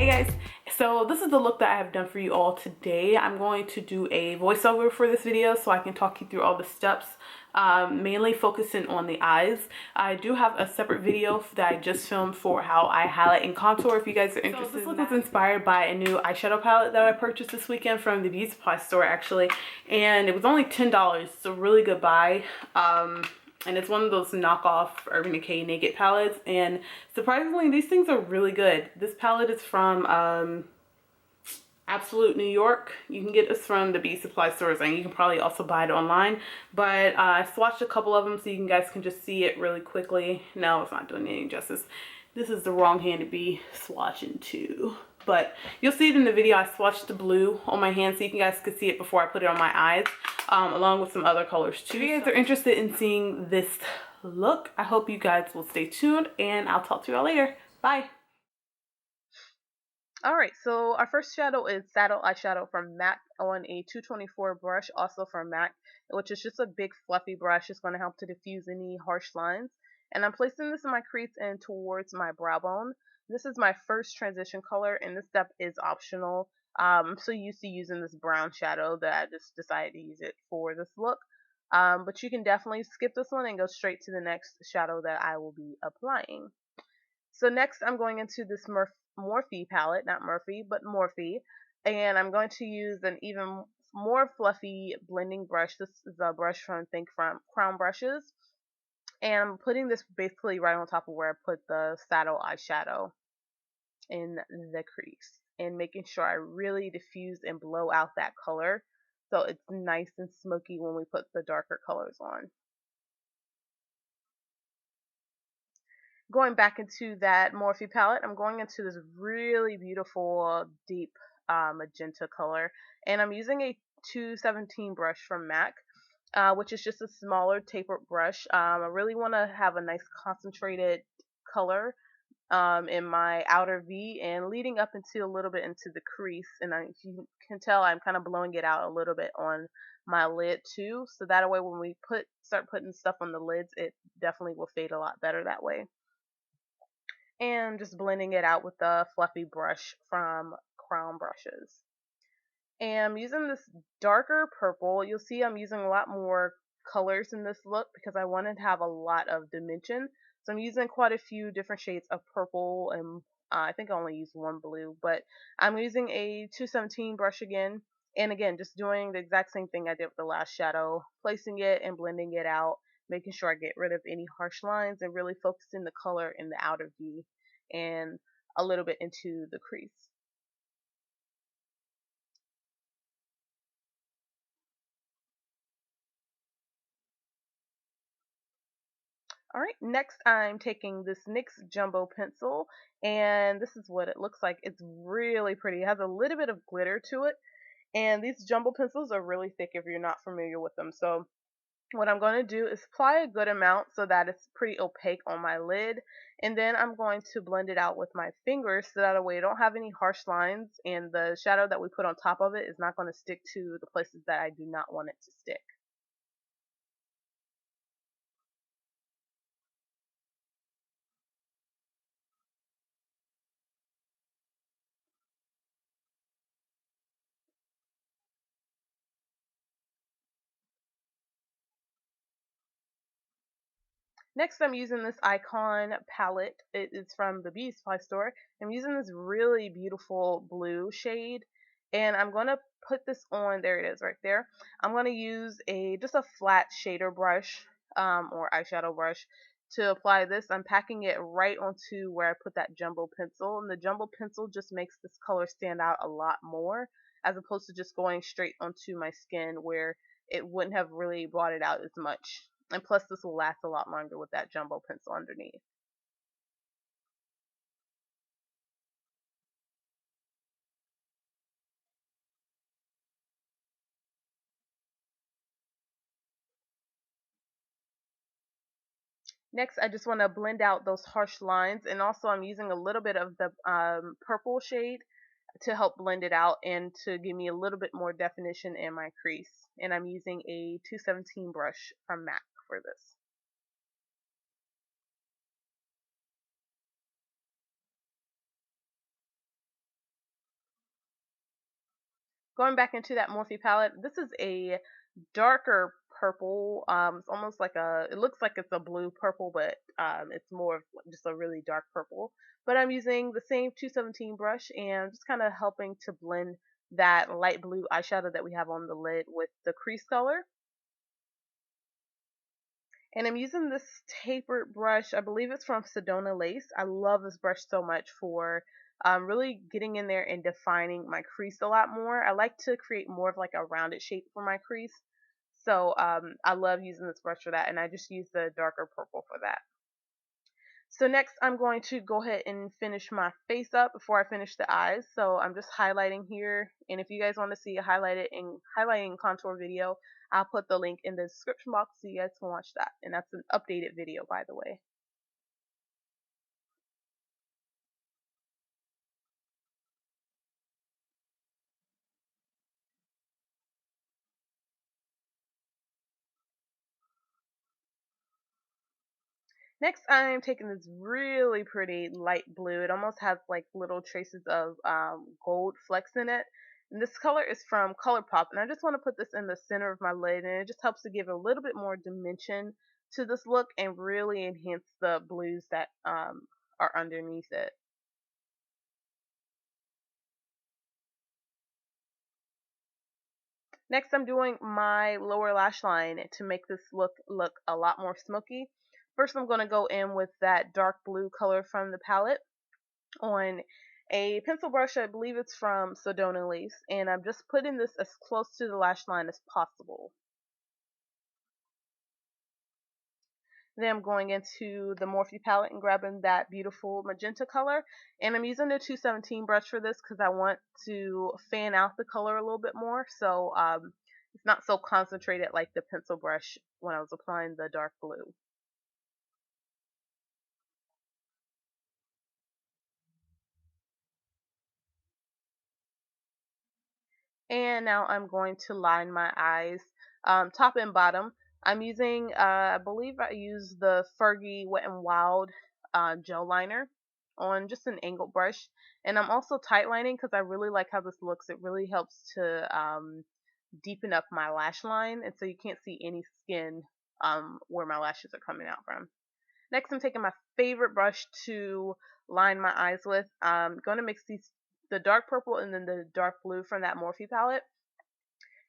Hey guys, so this is the look that I have done for you all today. I'm going to do a voiceover for this video so I can talk you through all the steps, mainly focusing on the eyes. I do have a separate video that I just filmed for how I highlight and contour if you guys are interested. So this look was inspired by a new eyeshadow palette that I purchased this weekend from the beauty supply store actually, and it was only $10. It's a really good buy. And it's one of those knockoff Urban Decay Naked palettes, and surprisingly these things are really good. This palette is from Absolute New York. You can get this from the beauty supply stores, and you can probably also buy it online, but I swatched a couple of them so you guys can just see it really quickly. No, it's not doing any justice. This is the wrong hand to be swatching to, but you'll see it in the video. I swatched the blue on my hand so you guys could see it before I put it on my eyes, along with some other colors too. If you guys are interested in seeing this look, I hope you guys will stay tuned, and I'll talk to you all later. Bye. Alright, so our first shadow is Saddle Eyeshadow from MAC on a 224 brush, also from MAC, which is just a big fluffy brush. It's going to help to diffuse any harsh lines. And I'm placing this in my crease and towards my brow bone. This is my first transition color, and this step is optional. I'm so used to using this brown shadow that I just decided to use it for this look. But you can definitely skip this one and go straight to the next shadow that I will be applying. So next I'm going into this Morphe palette, not Murphy, but Morphe, and I'm going to use an even more fluffy blending brush. This is a brush from Crown Brushes, and I'm putting this basically right on top of where I put the Saddle Eyeshadow in the crease, and making sure I really diffuse and blow out that color so it's nice and smoky when we put the darker colors on. Going back into that Morphe palette, I'm going into this really beautiful deep magenta color, and I'm using a 217 brush from MAC, which is just a smaller tapered brush. I really want to have a nice concentrated color in my outer V and leading up into a little bit into the crease, and you can tell I'm kind of blowing it out a little bit on my lid too, so that way when we start putting stuff on the lids, it definitely will fade a lot better that way. And just blending it out with the fluffy brush from Crown Brushes. And I'm using this darker purple. You'll see I'm using a lot more colors in this look because I wanted to have a lot of dimension. So I'm using quite a few different shades of purple, and I think I only used one blue, but I'm using a 217 brush again. And again, just doing the exact same thing I did with the last shadow, placing it and blending it out, making sure I get rid of any harsh lines and really focusing the color in the outer V and a little bit into the crease. Alright, next I'm taking this NYX Jumbo pencil, and this is what it looks like. It's really pretty. It has a little bit of glitter to it, and these jumbo pencils are really thick if you're not familiar with them. So what I'm going to do is apply a good amount so that it's pretty opaque on my lid, and then I'm going to blend it out with my fingers so that way I don't have any harsh lines, and the shadow that we put on top of it is not going to stick to the places that I do not want it to stick. Next, I'm using this Icon palette. It is from the beauty supply store. I'm using this really beautiful blue shade, and I'm going to put this on. There it is, right there. I'm going to use just a flat shader brush or eyeshadow brush to apply this. I'm packing it right onto where I put that jumbo pencil, and the jumbo pencil just makes this color stand out a lot more, as opposed to just going straight onto my skin where it wouldn't have really brought it out as much. And plus, this will last a lot longer with that jumbo pencil underneath. Next, I just want to blend out those harsh lines, and also I'm using a little bit of the purple shade to help blend it out and to give me a little bit more definition in my crease. And I'm using a 217 brush from MAC for this. Going back into that Morphe palette, this is a darker purple. It's almost like it looks like it's a blue purple, but it's more of just a really dark purple. But I'm using the same 217 brush and just kind of helping to blend that light blue eyeshadow that we have on the lid with the crease color. And I'm using this tapered brush. I believe it's from Sedona Lace. I love this brush so much for really getting in there and defining my crease a lot more. I like to create more of like a rounded shape for my crease. So I love using this brush for that, and I just use the darker purple for that. So next I'm going to go ahead and finish my face up before I finish the eyes. So I'm just highlighting here, and if you guys want to see a highlighting contour video, I'll put the link in the description box so you guys can watch that. And that's an updated video, by the way. Next, I'm taking this really pretty light blue. It almost has like little traces of gold flecks in it. And this color is from Colourpop. And I just want to put this in the center of my lid. And it just helps to give a little bit more dimension to this look and really enhance the blues that are underneath it. Next, I'm doing my lower lash line to make this look a lot more smoky. First, I'm going to go in with that dark blue color from the palette on a pencil brush. I believe it's from Sedona Lace, and I'm just putting this as close to the lash line as possible. Then I'm going into the Morphe palette and grabbing that beautiful magenta color, and I'm using the 217 brush for this because I want to fan out the color a little bit more, so it's not so concentrated like the pencil brush when I was applying the dark blue. And now I'm going to line my eyes, top and bottom. I'm using, I believe I use the Fergie Wet n Wild gel liner on just an angled brush. And I'm also tight lining because I really like how this looks. It really helps to deepen up my lash line, and so you can't see any skin where my lashes are coming out from. Next, I'm taking my favorite brush to line my eyes with. I'm going to mix the dark purple and then the dark blue from that Morphe palette.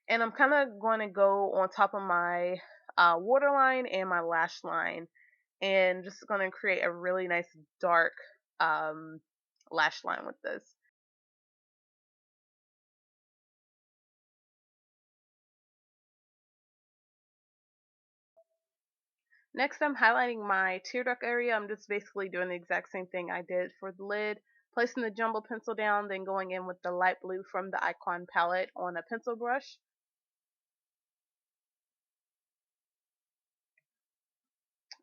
And I'm kind of going to go on top of my waterline and my lash line, and just going to create a really nice dark lash line with this. Next, I'm highlighting my tear duct area. I'm just basically doing the exact same thing I did for the lid, placing the jumbo pencil down, then going in with the light blue from the Icon palette on a pencil brush.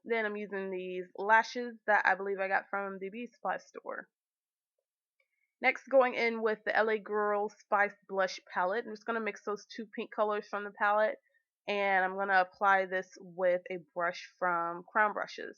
Then I'm using these lashes that I believe I got from the beauty supply store. Next, going in with the LA Girl Spice Blush palette. I'm just going to mix those two pink colors from the palette, and I'm going to apply this with a brush from Crown Brushes.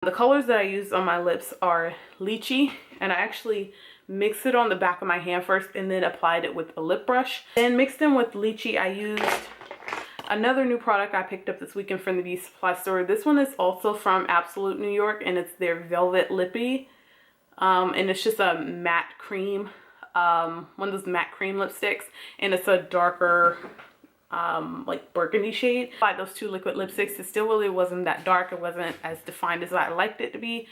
The colors that I use on my lips are lychee, and I actually mixed it on the back of my hand first and then applied it with a lip brush. Then mixed in with lychee, I used another new product I picked up this weekend from the beauty supply store. This one is also from Absolute New York, and it's their Velvet Lippy. And it's just a matte cream, one of those matte cream lipsticks, and it's a darker like burgundy shade. By those two liquid lipsticks, it still really wasn't that dark. It wasn't as defined as I liked it to be.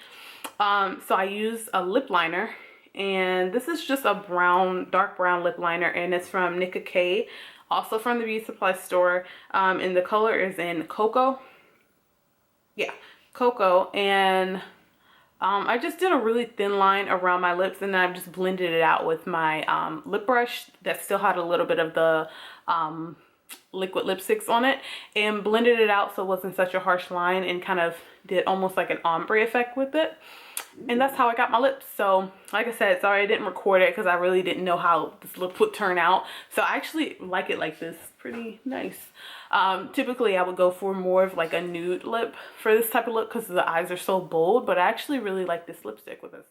So I used a lip liner, and this is just a dark brown lip liner, and it's from Nicka K, also from the beauty supply store. And the color is in Cocoa. Yeah, Cocoa. And I just did a really thin line around my lips, and then I've just blended it out with my lip brush that still had a little bit of the liquid lipsticks on it, and blended it out so it wasn't such a harsh line, and kind of did almost like an ombre effect with it. And that's how I got my lips. So like I said, sorry I didn't record it because I really didn't know how this look would turn out. So I actually like it like this. Pretty nice. Typically I would go for more of like a nude lip for this type of look because the eyes are so bold, but I actually really like this lipstick with this.